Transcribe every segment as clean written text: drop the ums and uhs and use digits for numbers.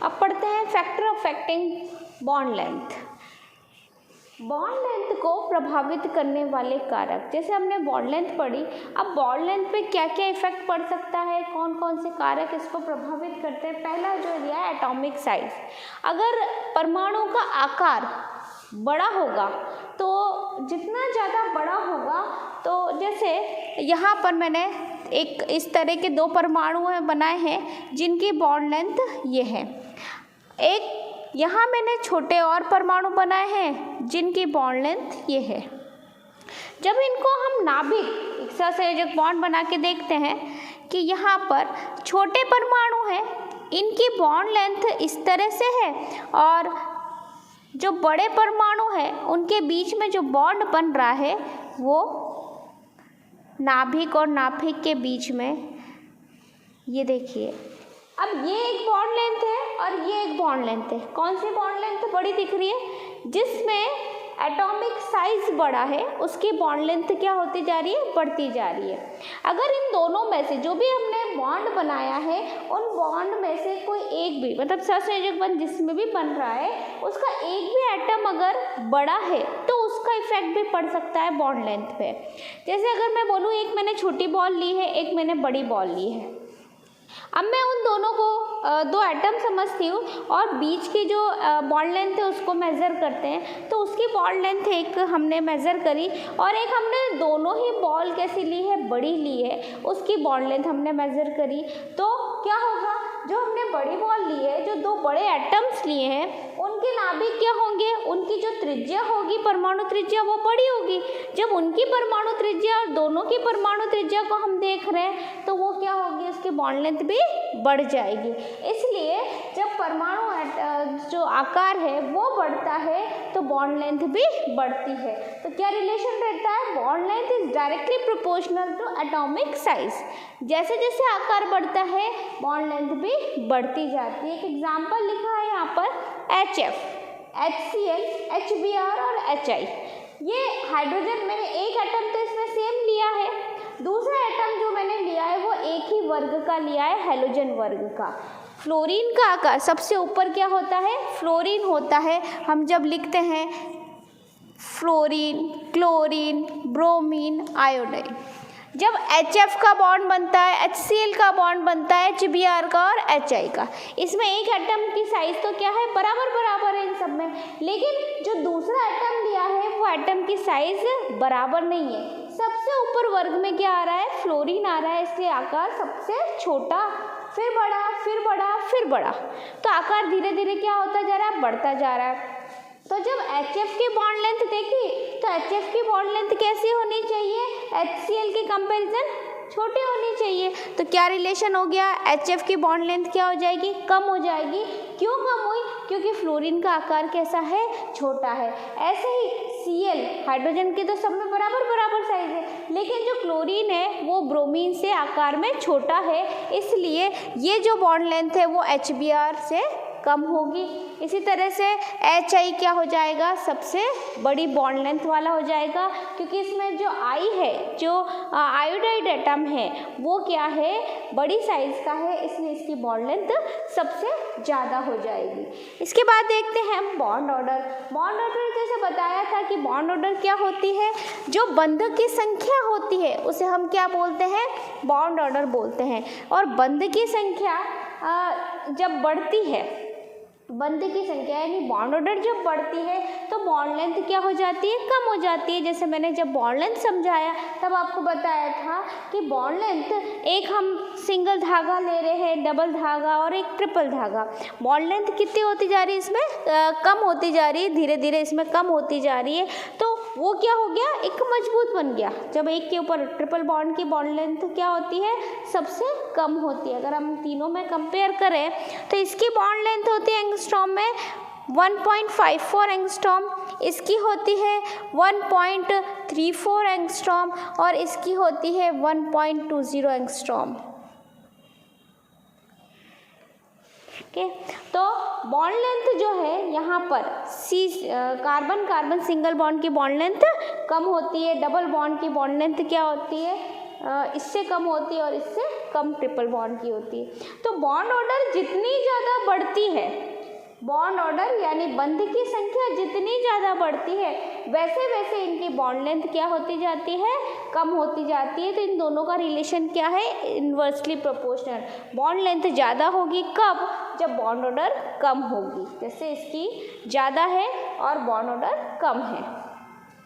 अब पढ़ते हैं factor affecting bond length. Bond length को प्रभावित करने वाले कारक, जैसे हमने बॉन्ड लेंथ पढ़ी, अब बॉन्ड लेंथ पे क्या क्या इफेक्ट पड़ सकता है, कौन कौन से कारक इसको प्रभावित करते हैं। पहला जो दिया है एटॉमिक साइज। अगर परमाणु का आकार बड़ा होगा तो जितना ज़्यादा बड़ा होगा तो जैसे यहाँ पर मैंने एक इस तरह के दो परमाणु बनाए हैं जिनकी बॉन्ड लेंथ ये है। एक यहाँ मैंने छोटे और परमाणु बनाए हैं जिनकी बॉन्ड लेंथ ये है। जब इनको हम नाभिक सहसंयोजक बॉन्ड बना के देखते हैं कि यहाँ पर छोटे परमाणु हैं, इनकी बॉन्ड लेंथ इस तरह से है और जो बड़े परमाणु हैं उनके बीच में जो बॉन्ड बन रहा है वो नाभिक और नाभिक के बीच में, ये देखिए। अब ये एक बॉन्ड लेंथ है और ये एक बॉन्ड लेंथ है। कौन सी बॉन्ड लेंथ बड़ी दिख रही है? जिसमें एटॉमिक साइज बड़ा है उसकी बॉन्ड लेंथ क्या होती जा रही है? बढ़ती जा रही है। अगर इन दोनों में से जो भी हमने बॉन्ड बनाया है उन बॉन्ड में से कोई एक भी, मतलब सहसंयोजक बंध जिसमें भी बन रहा है उसका एक भी एटम अगर बड़ा है तो उसका इफेक्ट भी पड़ सकता है बॉन्ड लेंथ पे। जैसे अगर मैं बोलूँ एक मैंने छोटी बॉल ली है, एक मैंने बड़ी बॉल ली है, अब मैं उन दोनों को दो एटम समझती हूँ और बीच की जो बॉन्ड लेंथ है उसको मेज़र करते हैं, तो उसकी बॉन्ड लेंथ एक हमने मेज़र करी और एक हमने दोनों ही बॉल कैसी ली है? बड़ी ली है, उसकी बॉन्ड लेंथ हमने मेज़र करी। तो क्या होगा, जो हमने बड़ी बॉल ली है, जो दो बड़े एटम्स लिए हैं, उनके नाभिक क्या होंगे? उनकी जो त्रिज्या होगी, परमाणु त्रिज्या, वो बड़ी होगी। जब उनकी परमाणु त्रिज्या और दोनों की परमाणु त्रिज्या को हम देख रहे हैं तो वो क्या होगी? उसकी बॉन्ड लेंथ भी बढ़ जाएगी। इसलिए जब परमाणु जो आकार है वो बढ़ता है तो बॉन्ड लेंथ भी बढ़ती है। तो क्या रिलेशन रहता है? Bond length is directly proportional to atomic size. जैसे जैसे आकार बढ़ता है बॉन्ड लेंथ भी बढ़ती जाती है। एक एग्जाम्पल लिखा है यहाँ पर HF, HCl, HBr और HI। ये हाइड्रोजन, मैंने एक एटम तो इसमें सेम लिया है, दूसरा एटम जो मैंने लिया है वो एक ही वर्ग का लिया है, हैलोजन वर्ग का। फ्लोरीन का आकार सबसे ऊपर क्या होता है? फ्लोरीन होता है। हम जब लिखते हैं फ्लोरीन, क्लोरीन, ब्रोमीन, आयोडीन, जब HF का बॉन्ड बनता है, HCl का बॉन्ड बनता है, HBr का और HI का, इसमें एक एटम की साइज तो क्या है? बराबर बराबर है इन सब में, लेकिन जो दूसरा एटम लिया है वो एटम की साइज बराबर नहीं है। सबसे ऊपर वर्ग में क्या आ रहा है? फ्लोरीन आ रहा है, इसलिए आकार सबसे छोटा, फिर बड़ा, फिर बड़ा, फिर बड़ा, तो आकार धीरे धीरे क्या होता जा रहा है? बढ़ता जा रहा है। तो जब HF की बॉन्ड लेंथ देखी तो HF की बॉन्ड लेंथ कैसी होनी चाहिए? HCl के कंपैरिजन छोटी होनी चाहिए। तो क्या रिलेशन हो गया? HF की बॉन्ड लेंथ क्या हो जाएगी? कम हो जाएगी। क्यों कम हुई? क्योंकि फ्लोरीन का आकार कैसा है? छोटा है। ऐसे ही Cl, हाइड्रोजन के तो सब में बराबर बराबर साइज है, लेकिन जो क्लोरीन है वो ब्रोमीन से आकार में छोटा है, इसलिए ये जो बॉन्ड लेंथ है वो HBr से कम होगी। इसी तरह से HI क्या हो जाएगा? सबसे बड़ी बॉन्ड लेंथ वाला हो जाएगा, क्योंकि इसमें जो I है, जो आयोडाइड एटम है, वो क्या है? बड़ी साइज का है, इसलिए इसकी बॉन्ड लेंथ सबसे ज़्यादा हो जाएगी। इसके बाद देखते हैं हम बॉन्ड ऑर्डर। बॉन्ड ऑर्डर जैसे बताया था कि बॉन्ड ऑर्डर क्या होती है? जो बंधक की संख्या होती है उसे हम क्या बोलते हैं? बॉन्ड ऑर्डर बोलते हैं। और बंध की संख्या जब बढ़ती है, बंध की संख्या यानी बॉन्ड ऑर्डर जब बढ़ती है तो बॉन्ड लेंथ क्या हो जाती है? कम हो जाती है। जैसे मैंने जब बॉन्ड लेंथ समझाया तब आपको बताया था कि बॉन्ड लेंथ, एक हम सिंगल धागा ले रहे हैं, डबल धागा और एक ट्रिपल धागा, बॉन्ड लेंथ कितनी होती जा रही है? इसमें कम होती जा रही है, धीरे धीरे इसमें कम होती जा रही है। तो वो क्या हो गया? एक मजबूत बन गया। जब एक के ऊपर ट्रिपल बॉन्ड की बॉन्ड लेंथ क्या होती है? सबसे कम होती है। अगर हम तीनों में कंपेयर करें तो इसकी बॉन्ड लेंथ होती है एंगस्ट्रॉम में 1.54 एंगस्ट्रॉम, इसकी होती है 1.34 एंगस्ट्रॉम और इसकी होती है 1.20 एंगस्ट्रॉम। ओके, तो बॉन्ड लेंथ जो है यहाँ पर कार्बन कार्बन सिंगल बॉन्ड की बॉन्ड लेंथ कम होती है, डबल बॉन्ड की बॉन्ड लेंथ क्या होती है? इससे कम होती है और इससे कम ट्रिपल बॉन्ड की होती है। तो बॉन्ड ऑर्डर जितनी ज़्यादा बढ़ती है, बॉन्ड ऑर्डर यानी बंध की संख्या जितनी ज़्यादा बढ़ती है, वैसे वैसे इनकी बॉन्ड लेंथ क्या होती जाती है, कम होती जाती है। तो इन दोनों का रिलेशन क्या है, इन्वर्सली प्रोपोर्शनल। बॉन्ड लेंथ ज़्यादा होगी कब, जब बॉन्ड ऑर्डर कम होगी, जैसे इसकी ज़्यादा है और बॉन्ड ऑर्डर कम है।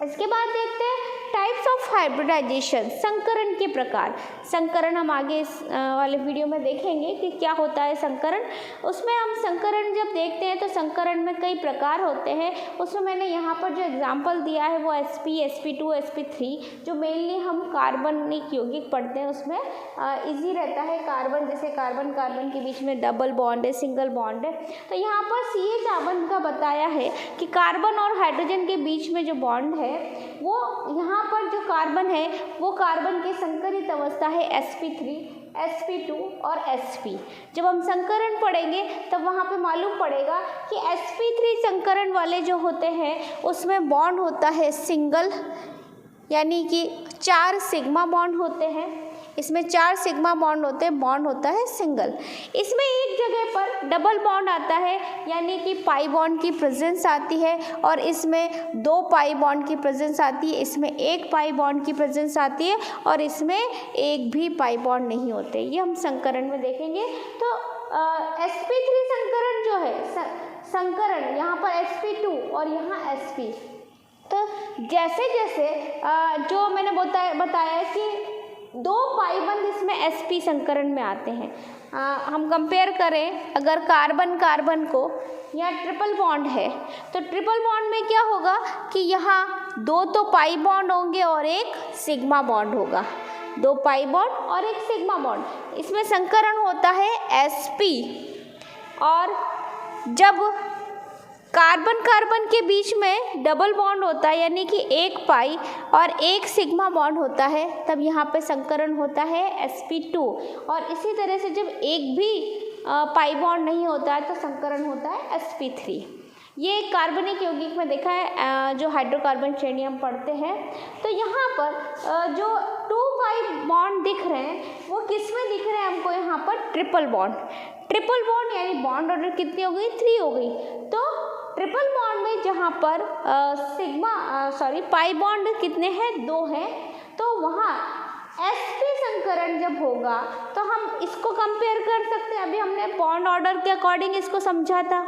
इसके बाद देखते हैं टाइप्स ऑफ हाइब्रिडाइजेशन, संकरण के प्रकार। संकरण हम आगे इस वाले वीडियो में देखेंगे कि क्या होता है संकरण। उसमें हम संकरण जब देखते हैं तो संकरण में कई प्रकार होते हैं। उसमें मैंने यहाँ पर जो एग्जांपल दिया है वो sp, sp2, sp3, जो मेनली हम कार्बनिक यौगिक पढ़ते हैं उसमें इजी रहता है। कार्बन, जैसे कार्बन कार्बन के बीच में डबल बॉन्ड है, सिंगल बॉन्ड है। तो यहाँ पर CH का बताया है कि कार्बन और हाइड्रोजन के बीच में जो बॉन्ड है वो यहाँ पर जो कार्बन है वो कार्बन की संकरित अवस्था है sp3, sp2 और sp। जब हम संकरण पढ़ेंगे तब वहाँ पे मालूम पड़ेगा कि sp3 संकरण वाले जो होते हैं उसमें बॉन्ड होता है सिंगल, यानी कि 4 सिग्मा बॉन्ड होते हैं। इसमें 4 सिग्मा बॉन्ड होते हैं, बॉन्ड होता है सिंगल। इसमें एक जगह पर डबल बॉन्ड आता है, यानी कि पाई बॉन्ड की प्रेजेंस आती है, और इसमें 2 पाई बॉन्ड की प्रेजेंस आती है, इसमें 1 पाई बॉन्ड की प्रेजेंस आती है, और इसमें एक भी पाई बॉन्ड नहीं होते। ये हम संकरण में देखेंगे। तो sp3 संकरण जो है, संकरण यहाँ पर sp2 और यहाँ sp। तो जैसे जैसे जो मैंने बताया कि 2 पाई बंध इसमें sp संकरण में आते हैं। हम कंपेयर करें अगर कार्बन कार्बन को, या ट्रिपल बॉन्ड है, तो ट्रिपल बॉन्ड में क्या होगा कि यहाँ 2 तो पाई बॉन्ड होंगे और 1 सिग्मा बॉन्ड होगा, 2 पाई बॉन्ड और 1 सिग्मा बॉन्ड। इसमें संकरण होता है sp, और जब कार्बन कार्बन के बीच में डबल बॉन्ड होता है, यानी कि 1 पाई और 1 सिग्मा बॉन्ड होता है, तब यहाँ पे संकरण होता है sp2। और इसी तरह से जब एक भी पाई बॉन्ड नहीं होता है तो संकरण होता है sp3। ये कार्बनिक यौगिक में देखा है जो हाइड्रोकार्बन श्रेणी हम पढ़ते हैं। तो यहाँ पर जो 2 पाई बॉन्ड दिख रहे हैं वो किस में दिख रहे हैं हमको, यहाँ पर ट्रिपल बॉन्ड। ट्रिपल बॉन्ड यानी बॉन्ड ऑर्डर कितनी हो गई, 3 हो गई। तो ट्रिपल बॉन्ड में जहाँ पर पाई बॉन्ड कितने हैं, 2 हैं, तो वहाँ sp संकरण जब होगा तो हम इसको कंपेयर कर सकते हैं। अभी हमने बॉन्ड ऑर्डर के अकॉर्डिंग इसको समझा था।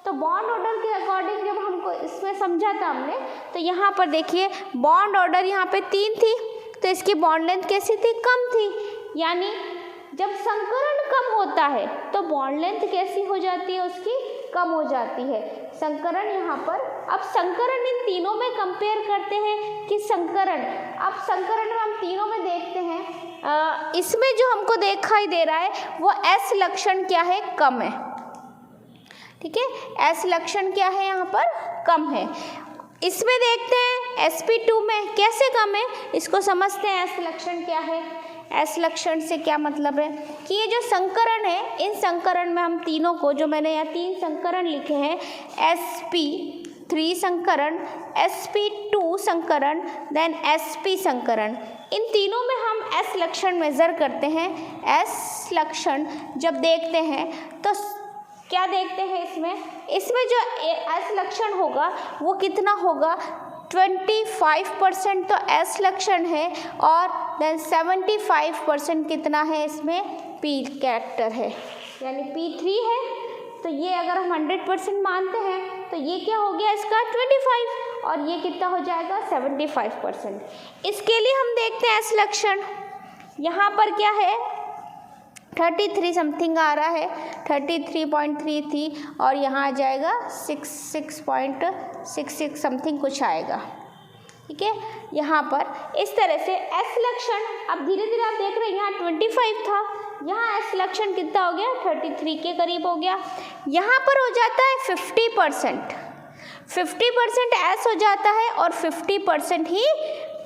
तो बॉन्ड ऑर्डर के अकॉर्डिंग जब हमको इसमें समझा था हमने, तो यहाँ पर देखिए बॉन्ड ऑर्डर यहाँ पे 3 थी, तो इसकी बॉन्ड लेंथ कैसी थी, कम थी। यानी जब संकरण कम होता है तो बॉन्ड लेंथ कैसी हो जाती है, उसकी कम हो जाती है। संकरण यहाँ पर, अब संकरण इन तीनों में कंपेयर करते हैं कि संकरण, अब संकरण में हम तीनों में देखते हैं, इसमें जो हमको दिखाई दे रहा है वो S लक्षण क्या है, कम है। ठीक है, S लक्षण क्या है, यहाँ पर कम है। इसमें देखते हैं sp2 में कैसे कम है, इसको समझते हैं। S लक्षण क्या है, S लक्षण से क्या मतलब है कि ये जो संकरण है, इन संकरण में हम तीनों को, जो मैंने यहाँ 3 संकरण लिखे हैं, sp3 संकरण, sp2 संकरण, देन sp संकरण, इन तीनों में हम S लक्षण मेज़र करते हैं। S लक्षण जब देखते हैं तो क्या देखते हैं, इसमें जो S लक्षण होगा वो कितना होगा, 25% तो S लक्षण है, और देन 75% कितना है, इसमें P कैरेक्टर है, यानी P3 है। तो ये अगर हम 100% मानते हैं तो ये क्या हो गया इसका 25, और ये कितना हो जाएगा 75%। इसके लिए हम देखते हैं S लक्षण, यहाँ पर क्या है 33 समथिंग आ रहा है, 33.3 थी, और यहाँ आ जाएगा 66.66 समथिंग कुछ आएगा। ठीक है, यहाँ पर इस तरह से S लक्षण, अब धीरे धीरे आप देख रहे हैं यहाँ 25 था, यहाँ S लक्षण कितना हो गया 33 के करीब हो गया। यहाँ पर हो जाता है 50%, 50% S हो जाता है और 50% ही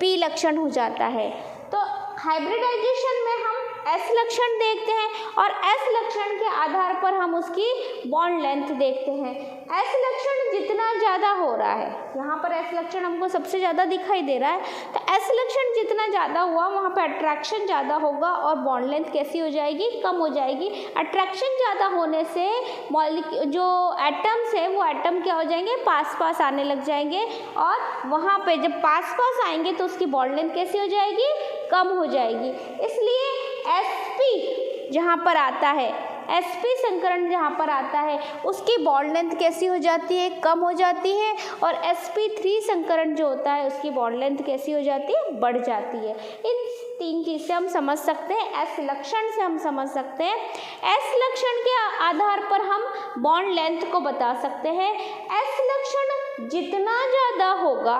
P लक्षण हो जाता है। तो हाइब्रिडाइजेशन में हम S लक्षण देखते हैं, और S लक्षण के आधार पर हम उसकी बॉन्ड लेंथ देखते हैं। S लक्षण जितना ज़्यादा हो रहा है, यहाँ पर S लक्षण हमको सबसे ज़्यादा दिखाई दे रहा है, तो एस लक्षण जितना ज़्यादा हुआ वहाँ पे अट्रैक्शन ज़्यादा होगा और बॉन्ड लेंथ कैसी हो जाएगी, कम हो जाएगी। अट्रैक्शन ज़्यादा होने से जो एटम्स है वो एटम क्या हो जाएंगे, पास पास आने लग जाएंगे और वहाँ पे जब पास पास आएंगे तो उसकी बॉन्ड लेंथ कैसी हो जाएगी, कम हो जाएगी। इसलिए sp जहाँ पर आता है, sp संकरण जहाँ पर आता है उसकी बॉन्ड लेंथ कैसी हो जाती है, कम हो जाती है और sp3 संकरण जो होता है उसकी बॉन्ड लेंथ कैसी हो जाती है, बढ़ जाती है। इन तीन चीज़ से हम समझ सकते हैं, एस लक्षण से हम समझ सकते हैं। एस लक्षण के आधार पर हम बॉन्ड लेंथ को बता सकते हैं। एस लक्षण जितना ज़्यादा होगा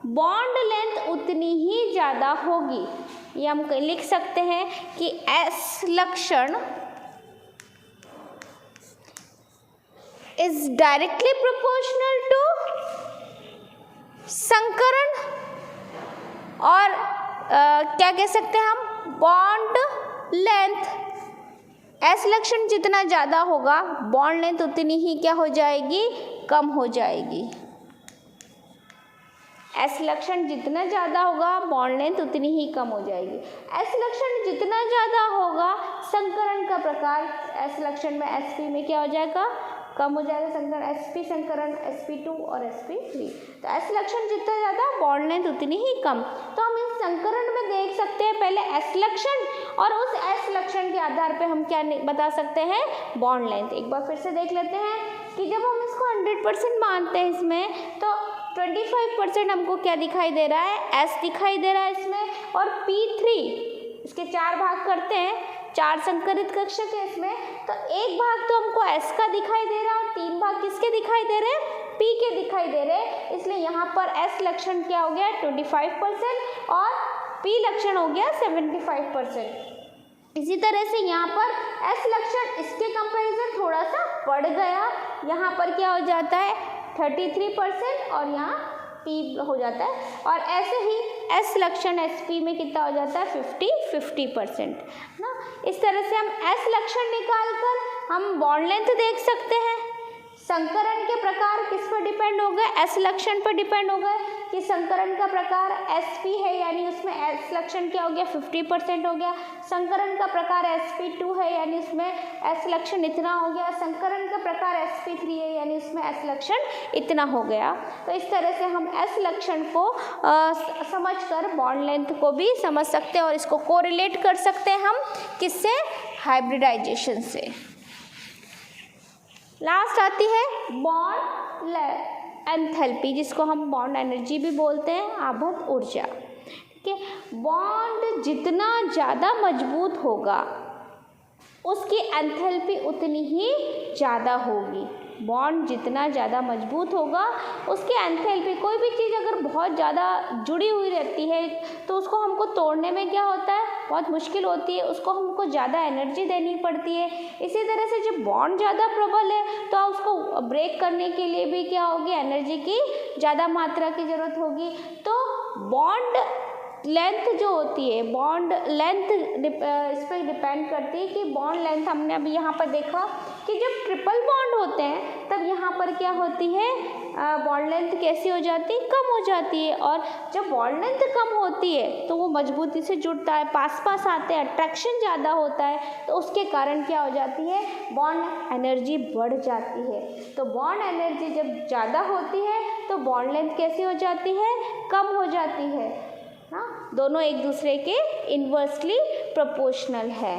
बॉन्ड लेंथ उतनी ही ज़्यादा होगी। ये हम लिख सकते हैं कि एस लक्षण इज डायरेक्टली प्रोपोर्शनल टू संकरण और क्या कह सकते हैं हम, बॉन्ड लेंथ। एस लक्षण जितना ज़्यादा होगा बॉन्ड लेंथ उतनी ही क्या हो जाएगी, कम हो जाएगी। एस लक्षण जितना ज़्यादा होगा बॉन्ड लेंथ उतनी ही कम हो जाएगी। एस लक्षण जितना ज़्यादा होगा संकरण का प्रकार, एस लक्षण में sp में क्या हो जाएगा, कम हो जाएगा संकरण, sp संकरण sp2 और sp3। तो एस लक्षण जितना ज़्यादा बॉन्ड लेंथ उतनी ही कम। तो हम इस संकरण में देख सकते हैं पहले एस लक्षण और उस एस लक्षण के आधार पे हम क्या बता सकते हैं, बॉन्ड लेंथ। एक बार फिर से देख लेते हैं कि जब हम इसको 100% मानते हैं इसमें तो 25% हमको क्या दिखाई दे रहा है, एस दिखाई दे रहा है इसमें और p3 इसके 4 भाग करते हैं, 4 संकरित कक्षक है इसमें, तो एक भाग तो हमको s का दिखाई दे रहा है और 3 भाग किसके दिखाई दे रहे हैं, p के दिखाई दे रहे हैं। इसलिए यहाँ पर s लक्षण क्या हो गया 25% और p लक्षण हो गया 75%। इसी तरह से यहाँ पर s लक्षण इसके कंपैरिजन थोड़ा सा बढ़ गया, यहाँ पर क्या हो जाता है 33% और यहाँ p हो जाता है और ऐसे ही s लक्षण sp में कितना हो जाता है 50% ना। इस तरह से हम s लक्षण निकाल कर हम बॉन्ड लेंथ देख सकते हैं। संकरण के प्रकार किस पर डिपेंड हो गए, एस लक्षण पर डिपेंड हो गए कि संकरण का प्रकार sp है यानी उसमें एस लक्षण क्या हो गया 50% हो गया। संकरण का प्रकार sp2 है यानी उसमें एस लक्षण इतना हो गया। संकरण का प्रकार sp3 है यानी उसमें एस लक्षण इतना हो गया। तो इस तरह से हम एस लक्षण को समझकर बॉन्ड लेंथ को भी समझ सकते हैं और इसको कोरिलेट कर सकते हैं हम किससे, हाइब्रिडाइजेशन से। लास्ट आती है बॉन्ड एंथैल्पी जिसको हम बॉन्ड एनर्जी भी बोलते हैं, आबद्ध ऊर्जा। ठीक है, बॉन्ड जितना ज़्यादा मजबूत होगा उसकी एंथैल्पी उतनी ही ज़्यादा होगी। बॉन्ड जितना ज़्यादा मजबूत होगा उसकी एंथैल्पी, कोई भी चीज़ अगर बहुत ज़्यादा जुड़ी हुई रहती है तो उसको हमको तोड़ने में क्या होता है, बहुत मुश्किल होती है, उसको हमको ज़्यादा एनर्जी देनी पड़ती है। इसी तरह से जब बॉन्ड ज़्यादा प्रबल है तो उसको ब्रेक करने के लिए भी क्या होगी, एनर्जी की ज़्यादा मात्रा की ज़रूरत होगी। तो बॉन्ड लेंथ जो होती है, बॉन्ड लेंथ इस पर डिपेंड करती है कि बॉन्ड लेंथ, हमने अभी यहाँ पर देखा कि जब ट्रिपल बॉन्ड होते हैं तब यहाँ पर क्या होती है, बॉन्ड लेंथ कैसी हो जाती है, कम हो जाती है। और जब बॉन्ड लेंथ कम होती है तो वो मजबूती से जुड़ता है, पास पास आते हैं, अट्रैक्शन ज़्यादा होता है, तो उसके कारण क्या हो जाती है, बॉन्ड एनर्जी बढ़ जाती है। तो बॉन्ड एनर्जी जब ज़्यादा होती है तो बॉन्ड लेंथ कैसी हो जाती है, कम हो जाती है। हाँ, दोनों एक दूसरे के इन्वर्सली प्रोपोर्शनल है।